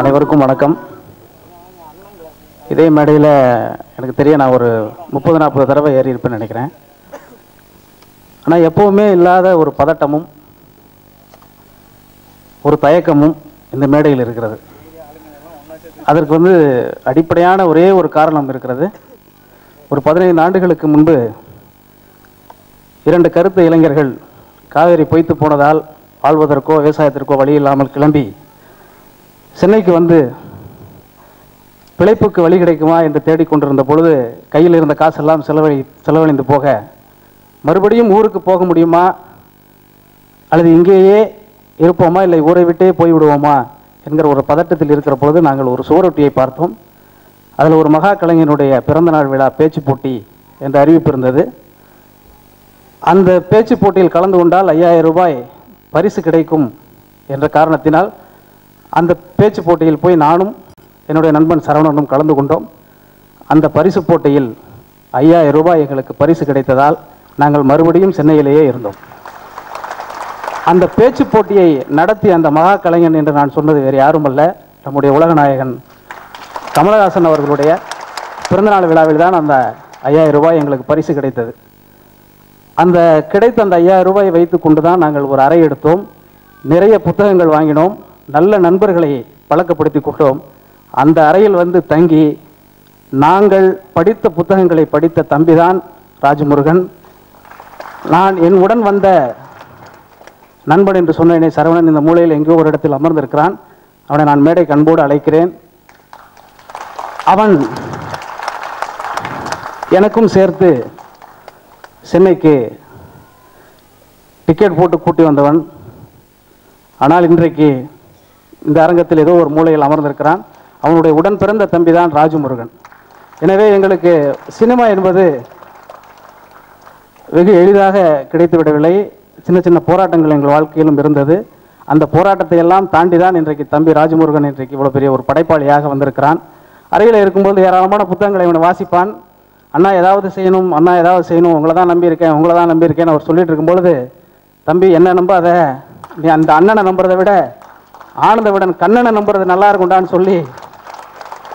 அனைவருக்கும் வணக்கம். இதே மேடையில் எனக்கு தெரிய நான் ஒரு 30-40 தடவை ஏறி இருப்பேன்னு நினைக்கிறேன். ஆனால் எப்போவுமே இல்லாத ஒரு பதட்டமும் ஒரு தயக்கமும் இந்த மேடையில் இருக்கிறது. அதற்கு அடிப்படையான ஒரே ஒரு காரணம் இருக்கிறது. ஒரு 15 ஆண்டுகளுக்கு முன்பு 2 கருத்து இளைஞர்கள் காவேரி பொய்த்து போனதால் வாழ்வதற்கோ விவசாயத்திற்கோ வழி இல்லாமல் கிளம்பி சென்னைக்கு பிழைப்புக்கு வழி கிடைக்குமா என்று தேடிக்கொண்டிருந்த பொழுது கையில் இருந்த காசெல்லாம் செலவழிந்து போக மறுபடியும் ஊருக்கு போக முடியுமா அல்லது இங்கேயே இருப்போமா இல்லை ஊரை விட்டே போய்விடுவோமா என்கிற ஒரு பதட்டத்தில் இருக்கிற பொழுது நாங்கள் ஒரு சுவரொட்டியை பார்த்தோம். அதில் ஒரு மகா கலைஞனுடைய பிறந்தநாள் விழா பேச்சு போட்டி என்ற அறிவிப்பு இருந்தது. அந்த பேச்சு போட்டியில் கலந்து கொண்டால் 5000 ரூபாய் பரிசு கிடைக்கும் என்ற காரணத்தினால் அந்த பேச்சு போட்டியில் போய் நானும் என்னுடைய நண்பன் சரவணனும் கலந்து கொண்டோம். அந்த பரிசு போட்டியில் 5000 ரூபாய் எங்களுக்கு பரிசு கிடைத்ததால் நாங்கள் மறுபடியும் சென்னையிலேயே இருந்தோம். அந்த பேச்சு போட்டியை நடத்திய அந்த மகா கலைஞன் என்று நான் சொன்னது வேறு யாரும் அல்ல, நம்முடைய உலகநாயகன் கமலஹாசன் அவர்களுடைய பிறந்தநாள் விழாவில் தான் அந்த 5000 ரூபாய் எங்களுக்கு பரிசு கிடைத்தது. அந்த கிடைத்த அந்த 5000 ரூபாயை வைத்து கொண்டு தான் நாங்கள் ஒரு அறை எடுத்தோம். நிறைய புத்தகங்கள் வாங்கினோம். நல்ல நண்பர்களை பழக்கப்படுத்தி கொண்டோம். அந்த அறையில் தங்கி நாங்கள் படித்த புத்தகங்களை படித்த தம்பிதான் ராஜமுருகன். நான் என் உடன் வந்த நண்பன் என்று சொன்னேனே சரவணன் இந்த மூலையில் எங்கோ ஒரு இடத்தில் அமர்ந்திருக்கிறான். அவனை நான் மேடை கண்போடு அழைக்கிறேன். அவன் எனக்கும் சேர்த்து சென்னைக்கு டிக்கெட் போட்டு கூட்டி வந்தவன். ஆனால் இன்றைக்கு இந்த அரங்கத்தில் ஏதோ ஒரு மூலையில் அமர்ந்திருக்கிறான். அவனுடைய உடன் பிறந்த தம்பி தான் ராஜமுருகன். எனவே எங்களுக்கு சினிமா என்பது வெகு எளிதாக கிடைத்து விடவில்லை. சின்ன சின்ன போராட்டங்கள் எங்கள் வாழ்க்கையிலும் இருந்தது. அந்த போராட்டத்தை எல்லாம் தாண்டி தான் இன்றைக்கு தம்பி ராஜமுருகன் இன்றைக்கு இவ்வளோ பெரிய ஒரு படைப்பாளியாக வந்திருக்கிறான். அறையில் இருக்கும்போது ஏராளமான புத்தகங்களை இவனை வாசிப்பான். அண்ணா ஏதாவது செய்யணும், அண்ணா ஏதாவது செய்யணும், உங்களை தான் நம்பியிருக்கேன் அவர் சொல்லிட்டு இருக்கும்பொழுது, தம்பி என்ன நம்பாத, நீ அந்த அண்ணனை நம்புறதை விட ஆனந்த விடன் கண்ணனை நம்புறது நல்லா இருக்கும்டான்னு சொல்லி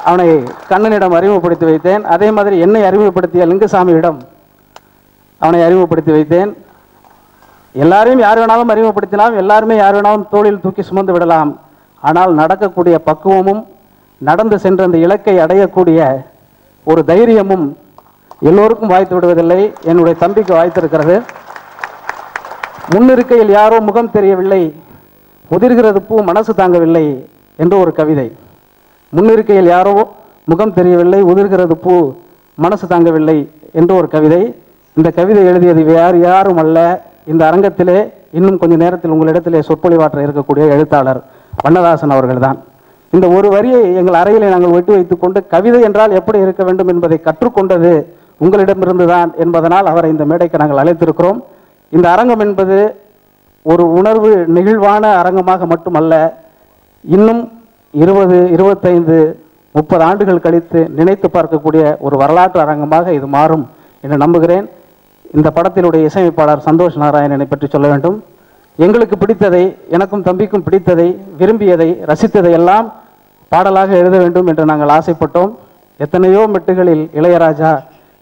அவனை கண்ணனிடம் அறிமுகப்படுத்தி வைத்தேன். அதே மாதிரி என்னை அறிமுகப்படுத்திய லிங்குசாமியிடம் அவனை அறிமுகப்படுத்தி வைத்தேன். எல்லாரையும் யார் வேணாலும் அறிமுகப்படுத்தினாலும் எல்லாருமே யார் வேணாலும் தோளில் தூக்கி சுமந்து விடலாம். ஆனால் நடக்கக்கூடிய பக்குவமும் நடந்து சென்ற அந்த இலக்கை அடையக்கூடிய ஒரு தைரியமும் எல்லோருக்கும் வாய்த்து விடுவதில்லை. என்னுடைய தம்பிக்கு வாய்த்திருக்கிறது. முன்னிருக்கையில் யாரோ முகம் தெரியவில்லை, உதிர்கிறது பூ மனசு தாங்கவில்லை என்று ஒரு கவிதை. முன்னிருக்கையில் யாரோ முகம் தெரியவில்லை, உதிர்கிறது பூ மனசு தாங்கவில்லை என்று ஒரு கவிதை. இந்த கவிதை எழுதியது யாரும் அல்ல, இந்த அரங்கத்திலே இன்னும் கொஞ்ச நேரத்தில் உங்களிடத்திலே சொற்பொழிவாற்ற இருக்கக்கூடிய எழுத்தாளர் வண்ணதாசன் அவர்கள்தான். இந்த ஒரு வரியை எங்கள் அறையிலே நாங்கள் ஒட்டி வைத்துக்கொண்டு கவிதை என்றால் எப்படி இருக்க வேண்டும் என்பதை கற்றுக்கொண்டது உங்களிடமிருந்து தான் என்பதனால் அவரை இந்த மேடைக்கு நாங்கள் அழைத்திருக்கிறோம். இந்த அரங்கம் என்பது ஒரு உணர்வு நெகிழ்வான அரங்கமாக மட்டுமல்ல, இன்னும் 20, 25, 30 ஆண்டுகள் கழித்து நினைத்து பார்க்கக்கூடிய ஒரு வரலாற்று அரங்கமாக இது மாறும் என்று நம்புகிறேன். இந்த படத்தினுடைய இசையமைப்பாளர் சந்தோஷ் நாராயணனை பற்றி சொல்ல வேண்டும். எங்களுக்கு பிடித்ததை, எனக்கும் தம்பிக்கும் பிடித்ததை, விரும்பியதை, ரசித்ததை எல்லாம் பாடலாக எழுத வேண்டும் என்று நாங்கள் ஆசைப்பட்டோம். எத்தனையோ மெட்டுகளில் இளையராஜா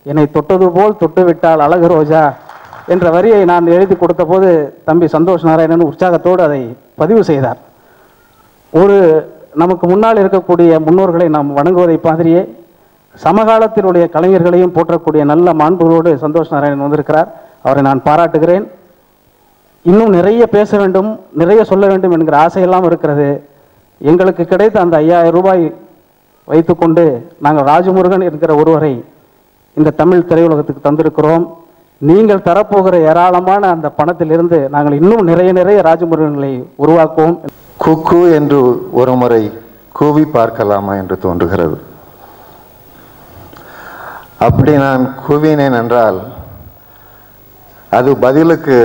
என்னை தொட்டது போல் தொட்டுவிட்டால் அழகு ரோஜா என்ற வரியை நான் எழுதி கொடுத்த போது தம்பி சந்தோஷ் நாராயணன் உற்சாகத்தோடு அதை பதிவு செய்தார். நமக்கு முன்னால் இருக்கக்கூடிய முன்னோர்களை நாம் வணங்குவதை மாதிரியே சமகாலத்தினுடைய கலைஞர்களையும் போற்றக்கூடிய நல்ல மாண்புகளோடு சந்தோஷ் நாராயணன் வந்திருக்கிறார். அவரை நான் பாராட்டுகிறேன். இன்னும் நிறைய பேச வேண்டும், நிறைய சொல்ல வேண்டும் என்கிற ஆசையெல்லாம் இருக்கிறது. எங்களுக்கு கிடைத்த அந்த 5000 ரூபாய் வைத்துக்கொண்டு நாங்கள் ராஜமுருகன் என்கிற ஒருவரை இந்த தமிழ் திரையுலகத்துக்கு தந்திருக்கிறோம். நீங்கள் தரப்போகிற ஏராளமான அந்த பணத்திலிருந்து நாங்கள் இன்னும் நிறைய ராஜமுருகன்களை உருவாக்குவோம். குக்கு என்று ஒரு முறை கூவி பார்க்கலாமா என்று தோன்றுகிறது. அப்படி நான் கூவினேன் என்றால் அது பதிலுக்கு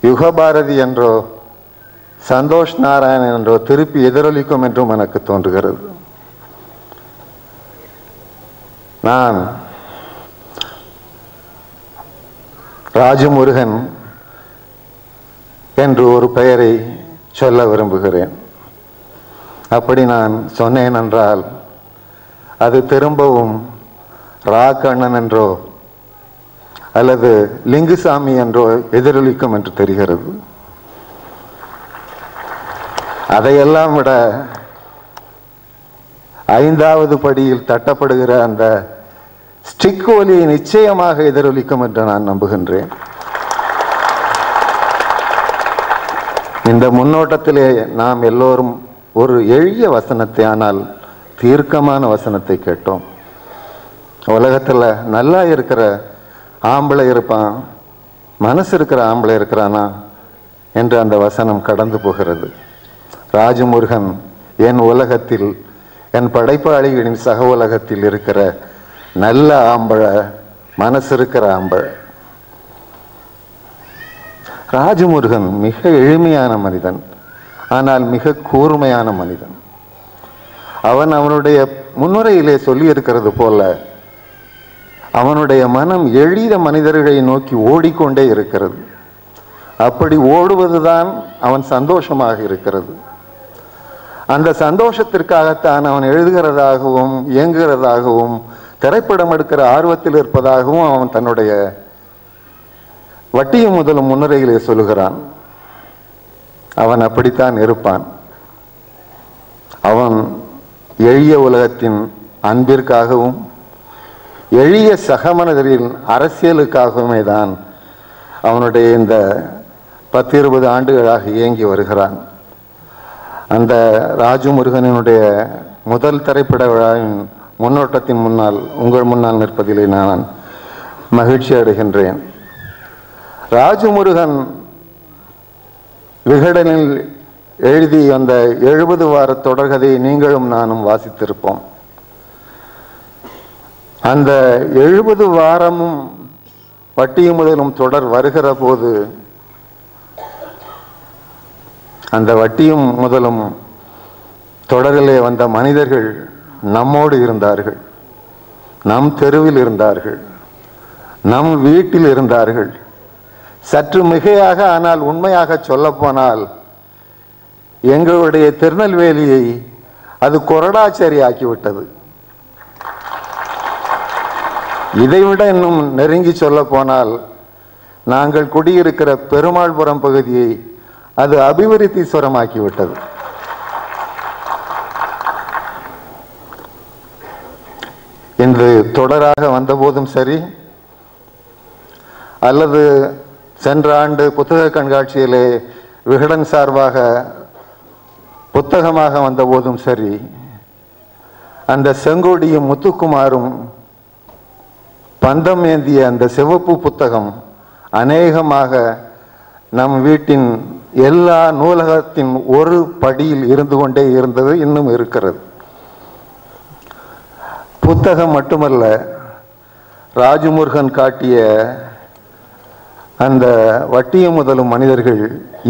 யுகபாரதி என்றோ சந்தோஷ் நாராயணன் என்றோ திருப்பி எதிரொலிக்கும் என்றும் எனக்கு தோன்றுகிறது. நான் ராஜமுருகன் என்று ஒரு பெயரை சொல்ல விரும்புகிறேன். அப்படி நான் சொன்னேன் என்றால் அது திரும்பவும் ரா கண்ணன் என்றோ அல்லது லிங்குசாமி என்றோ எதிரொலிக்கும் என்று தெரிகிறது. அதையெல்லாம் விட 5வது படியில் தட்டப்படுகிற அந்த ஸ்டிக் ஒலி நிச்சயமாக எதிரொலிக்கும் என்று நான் நம்புகின்றேன். இந்த முன்னோட்டத்திலே நாம் எல்லோரும் ஒரு எளிய வசனத்தை, ஆனால் தீர்க்கமான வசனத்தை கேட்டோம். உலகத்தில் நல்லா இருக்கிற ஆம்பளை இருப்பான், மனசு இருக்கிற ஆம்பளை இருக்கிறானா என்று அந்த வசனம் கடந்து போகிறது. ராஜமுருகன் என் உலகத்தில், என் படைப்பாளிகளின் சக உலகத்தில் இருக்கிற நல்ல ஆம்பளை, மனசு இருக்கிற ஆம்பளை. ராஜமுருகன் மிக எளிமையான மனிதன், ஆனால் மிக கூர்மையான மனிதன். அவன் அவனுடைய முன்னுரையிலே சொல்லி இருக்கிறது போல அவனுடைய மனம் எளிய மனிதர்களை நோக்கி ஓடிக்கொண்டே இருக்கிறது. அப்படி ஓடுவதுதான் அவன் சந்தோஷமாக இருக்கிறது. அந்த சந்தோஷத்திற்காகத்தான் அவன் எழுதுகிறதாகவும் இயங்குகிறதாகவும் திரைப்படம் எடுக்கிற ஆர்வத்தில் இருப்பதாகவும் அவன் தன்னுடைய வட்டியும் முதலும் முன்னுரையிலே சொல்லுகிறான். அவன் அப்படித்தான் இருப்பான். அவன் எளிய உலகத்தின் அன்பிற்காகவும் எளிய சகமனிதரின் அரசியலுக்காகவுமே தான் அவனுடைய இந்த 10-20 ஆண்டுகளாக இயங்கி வருகிறான். அந்த ராஜமுருகனுடைய முதல் திரைப்பட விழாவின் முன்னோட்டத்தின் முன்னால், உங்கள் முன்னால் நிற்பதிலே நான் மகிழ்ச்சி அடைகின்றேன். ராஜமுருகன் விகடனில் எழுதி அந்த 70 வார தொடர்கதையை நீங்களும் நானும் வாசித்திருப்போம். அந்த 70 வாரமும் வட்டியும் முதலும் தொடர் வருகிற போது அந்த வட்டியும் முதலும் தொடரிலே வந்த மனிதர்கள் நம்மோடு இருந்தார்கள், நம் தெருவில் இருந்தார்கள், நம் வீட்டில் இருந்தார்கள். சற்று மிகையாக, ஆனால் உண்மையாக சொல்ல போனால் எங்களுடைய திருநெல்வேலியை அது கொரடாச்சேரி ஆக்கிவிட்டது. இதைவிட இன்னும் நெருங்கி சொல்ல போனால் நாங்கள் குடியிருக்கிற பெருமாள்புரம் பகுதியை அது அபிவிருத்தீஸ்வரமாக்கிவிட்டது. இன்று தொடராக வந்தபோதும் சரி, அல்லது சென்ற ஆண்டு புத்தக கண்காட்சியிலே விகடன் சார்பாக புத்தகமாக வந்தபோதும் சரி, அந்த செங்கோடியும் முத்துக்குமாரும் பந்தம் ஏந்திய அந்த சிவப்பு புத்தகம் அநேகமாக நம் வீட்டின் எல்லா நூலகத்தின் ஒரு படியில் இருந்து கொண்டே இருந்தது, இன்னும் இருக்கிறது. புத்தகம் மட்டுமல்ல, ராஜமுருகன் காட்டிய அந்த வட்டியும் முதலும் மனிதர்கள்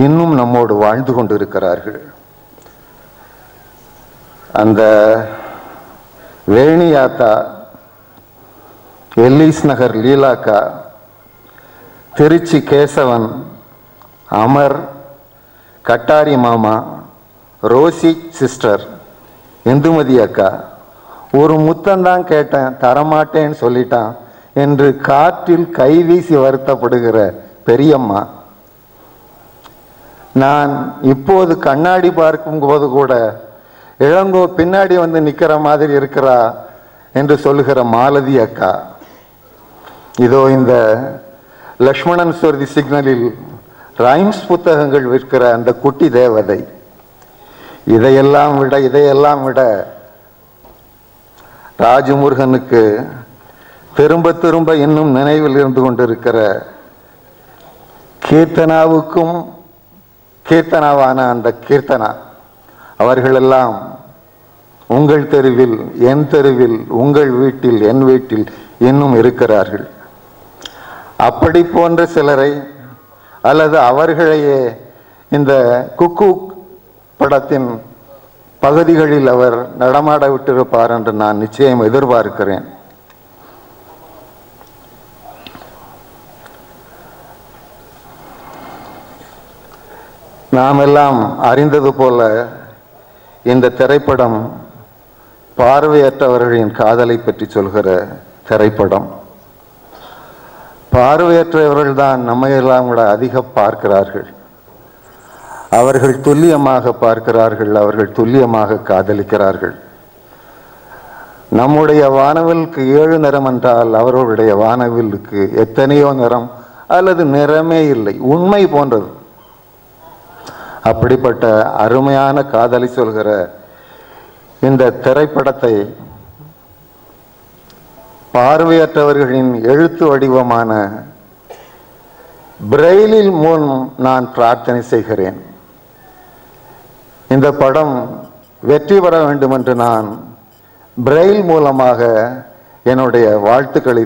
இன்னும் நம்மோடு வாழ்ந்து கொண்டிருக்கிறார்கள். அந்த வேணியாத்தா, எல்லீஸ் நகர் லீலாக்கா, திருச்சி கேசவன், அமர், கட்டாரி மாமா, ரோசி சிஸ்டர், இந்துமதி அக்கா, ஒரு முத்தந்தான் கேட்டேன், தரமாட்டேன்னு சொல்லிட்டான் என்று காற்றில் கைவீசி வருத்தப்படுகிற பெரியம்மா, நான் இப்போது கண்ணாடி பார்க்கும் போது கூட இளங்கோ பின்னாடி வந்து நிற்கிற மாதிரி இருக்கிறா என்று சொல்லுகிற மாலதி அக்கா, இதோ இந்த லக்ஷ்மணன் சுவர்தி சிக்னலில் ரைம்ஸ் புத்தகங்கள் விற்கிற அந்த குட்டி தேவதை, இதையெல்லாம் விட ராஜமுருகனுக்கு திரும்ப திரும்ப இன்னும் நினைவில் இருந்து கொண்டிருக்கிற கீர்த்தனாவுக்கும் கீர்த்தனாவான அந்த கீர்த்தனா, அவர்களெல்லாம் உங்கள் தெருவில், என் தெருவில், உங்கள் வீட்டில், என் வீட்டில் இன்னும் இருக்கிறார்கள். அப்படி போன்ற சிலரை அல்லது அவர்களையே இந்த குக்கு படத்தின் பகுதிகளில் அவர் நடமாட விட்டிருப்பார் என்று நான் நிச்சயம் எதிர்பார்க்கிறேன். நாம் எல்லாம் அறிந்தது போல இந்த திரைப்படம் பார்வையற்றவர்களின் காதலை பற்றி சொல்கிற திரைப்படம். பார்வையற்றவர்கள் தான் நம்மையெல்லாம் கூட அதிக பார்க்கிறார்கள். அவர்கள் துல்லியமாக பார்க்கிறார்கள், அவர்கள் துல்லியமாக காதலிக்கிறார்கள். நம்முடைய வானவிலுக்கு 7 நிறம் என்றால் அவர்களுடைய வானவிலுக்கு எத்தனையோ நிறம் அல்லது நிறமே இல்லை, உண்மை போன்றது. அப்படிப்பட்ட அருமையான காதலை சொல்கிற இந்த திரைப்படத்தை பார்வையற்றவர்களின் எழுத்து வடிவமான பிரெயிலில் மூலம் நான் பிரார்த்தனை செய்கிறேன். இந்த படம் வெற்றி பெற வேண்டும் என்று நான் பிரெயில் மூலமாக என்னுடைய வாழ்த்துக்களை